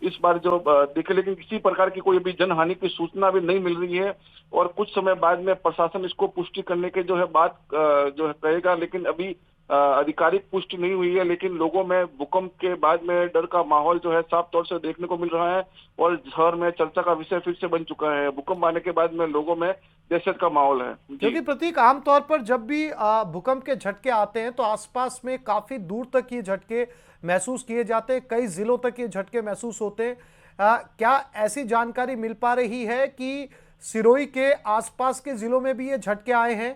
इस बार जो देखे, लेकिन किसी प्रकार की कोई भी जनहानि की सूचना अभी नहीं मिल रही है। और कुछ समय बाद में प्रशासन इसको पुष्टि करने के जो है बात जो है कहेगा, लेकिन अभी आधिकारिक पुष्टि नहीं हुई है। लेकिन लोगों में भूकंप के बाद में डर का माहौल जो है साफ तौर से देखने को मिल रहा है और शहर में चर्चा का विषय फिर से बन चुका है। भूकंप आने के बाद में लोगों में दहशत का माहौल है जी। क्योंकि प्रतीक, आमतौर पर जब भी भूकंप के झटके आते हैं तो आसपास में काफी दूर तक ये झटके महसूस किए जाते हैं, कई जिलों तक ये झटके महसूस होते हैं। क्या ऐसी जानकारी मिल पा रही है कि सिरोही के आसपास के जिलों में भी ये झटके आए हैं?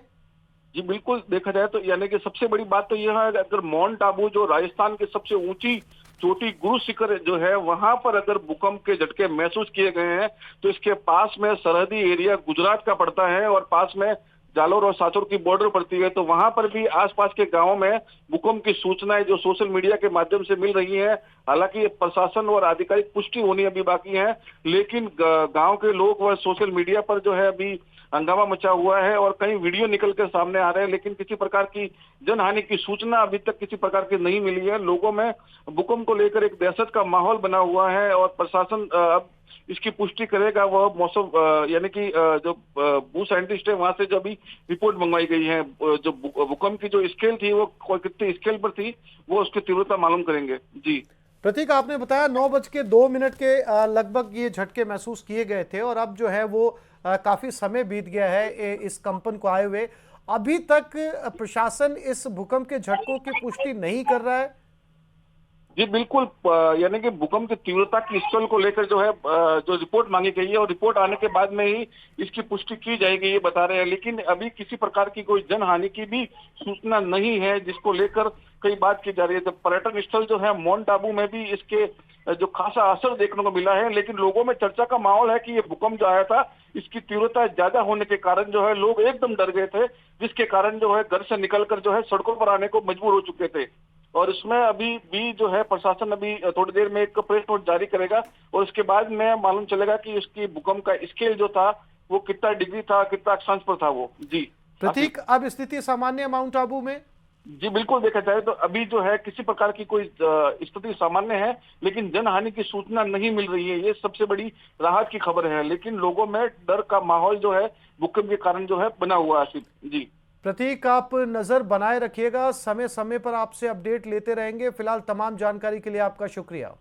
जी बिल्कुल, देखा जाए तो यानी कि सबसे बड़ी बात तो यह है, अगर माउंट आबू जो राजस्थान की सबसे ऊंची चोटी गुरु शिखर जो है, वहां पर अगर भूकंप के झटके महसूस किए गए हैं तो इसके पास में सरहदी एरिया गुजरात का पड़ता है और पास में जालोर और सासुर की बॉर्डर पड़ती है। तो वहां पर भी आसपास के गांवों में भूकंप की सूचनाएं जो सोशल मीडिया के माध्यम से मिल रही है। हालांकि प्रशासन और आधिकारिक पुष्टि होनी अभी बाकी है, लेकिन गांव के लोग व सोशल मीडिया पर जो है अभी हंगामा मचा हुआ है और कई वीडियो निकल कर सामने आ रहे हैं, लेकिन किसी प्रकार की जनहानि की सूचना अभी तक किसी प्रकार की नहीं मिली है। लोगों में भूकंप को लेकर एक दहशत का माहौल बना हुआ है और प्रशासन अब इसकी पुष्टि करेगा। वह मौसम यानी कि जो भू साइंटिस्ट है वहां से जो अभी रिपोर्ट मंगवाई गई है, जो भूकंप की जो स्केल थी वो कितने स्केल पर थी, वो उसकी तीव्रता मालूम करेंगे जी। प्रतीक, आपने बताया 9:02 के लगभग ये झटके महसूस किए गए थे और अब जो है वो काफी समय बीत गया है इस कंपन को आए हुए। अभी तक प्रशासन इस भूकंप के झटकों की पुष्टि नहीं कर रहा है। जी बिल्कुल, यानी कि भूकंप की तीव्रता की स्केल को लेकर जो है जो रिपोर्ट मांगी गई है और रिपोर्ट आने के बाद में ही इसकी पुष्टि की जाएगी, ये बता रहे हैं। लेकिन अभी किसी प्रकार की कोई जनहानि की भी सूचना नहीं है, जिसको लेकर कई बात की जा रही है। तो पर्यटन स्थल जो है माउंट आबू में भी इसके जो खासा असर देखने को मिला है, लेकिन लोगों में चर्चा का माहौल है कि ये भूकंप जो आया था इसकी तीव्रता ज्यादा होने के कारण जो है लोग एकदम डर गए थे, जिसके कारण जो है घर से निकलकर जो है सड़कों पर आने को मजबूर हो चुके थे। और इसमें अभी भी जो है प्रशासन अभी थोड़ी देर में एक प्रेस नोट जारी करेगा और उसके बाद में मालूम चलेगा कि उसकी भूकंप का स्केल जो था वो कितना डिग्री था, कितना अक्षांश पर था वो जी। प्रतीक, अब स्थिति सामान्य है माउंट आबू में? जी बिल्कुल, देखा जाए तो अभी जो है किसी प्रकार की कोई स्थिति सामान्य है, लेकिन जनहानि की सूचना नहीं मिल रही है। ये सबसे बड़ी राहत की खबर है, लेकिन लोगों में डर का माहौल जो है भूकंप के कारण जो है बना हुआ है जी। प्रतीक, आप नजर बनाए रखिएगा, समय समय पर आपसे अपडेट लेते रहेंगे। फिलहाल तमाम जानकारी के लिए आपका शुक्रिया।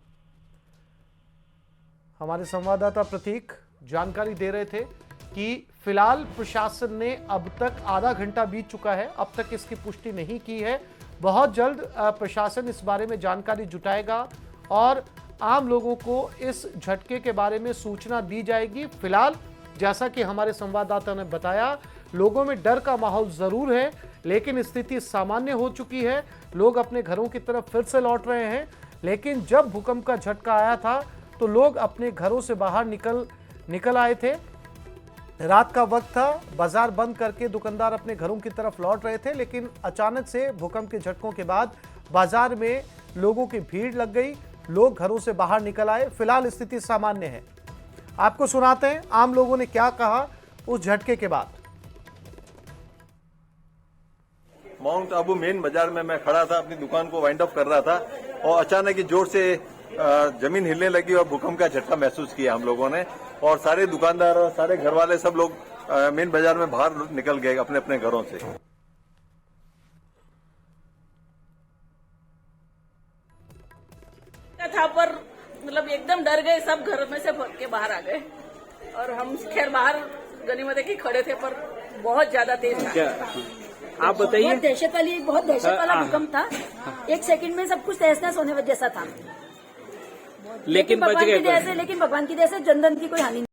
हमारे संवाददाता प्रतीक जानकारी दे रहे थे कि फिलहाल प्रशासन ने अब तक आधा घंटा बीत चुका है, अब तक इसकी पुष्टि नहीं की है। बहुत जल्द प्रशासन इस बारे में जानकारी जुटाएगा और आम लोगों को इस झटके के बारे में सूचना दी जाएगी। फिलहाल जैसा कि हमारे संवाददाता ने बताया, लोगों में डर का माहौल जरूर है, लेकिन स्थिति सामान्य हो चुकी है। लोग अपने घरों की तरफ फिर से लौट रहे हैं। लेकिन जब भूकंप का झटका आया था तो लोग अपने घरों से बाहर निकल आए थे। रात का वक्त था, बाजार बंद करके दुकानदार अपने घरों की तरफ लौट रहे थे, लेकिन अचानक से भूकंप के झटकों के बाद बाजार में लोगों की भीड़ लग गई, लोग घरों से बाहर निकल आए। फिलहाल स्थिति सामान्य है। आपको सुनाते हैं आम लोगों ने क्या कहा उस झटके के बाद। माउंट आबू मेन बाजार में मैं खड़ा था, अपनी दुकान को वाइंड अप कर रहा था और अचानक ही जोर से जमीन हिलने लगी और भूकंप का झटका महसूस किया हम लोगों ने। और सारे दुकानदार और सारे घर वाले सब लोग मेन बाजार में बाहर निकल गए अपने अपने घरों से। था पर मतलब एकदम डर गए, सब घर में से भाग के बाहर आ गए और हम खैर बाहर गनीमत है कि खड़े थे, पर बहुत ज्यादा तेज था। आप बताइए। बहुत दहशत वाला भूकंप था। एक सेकंड में सब कुछ तहस नहस होने जैसा था, लेकिन भगवान की दया से जनधन की कोई हानि नहीं।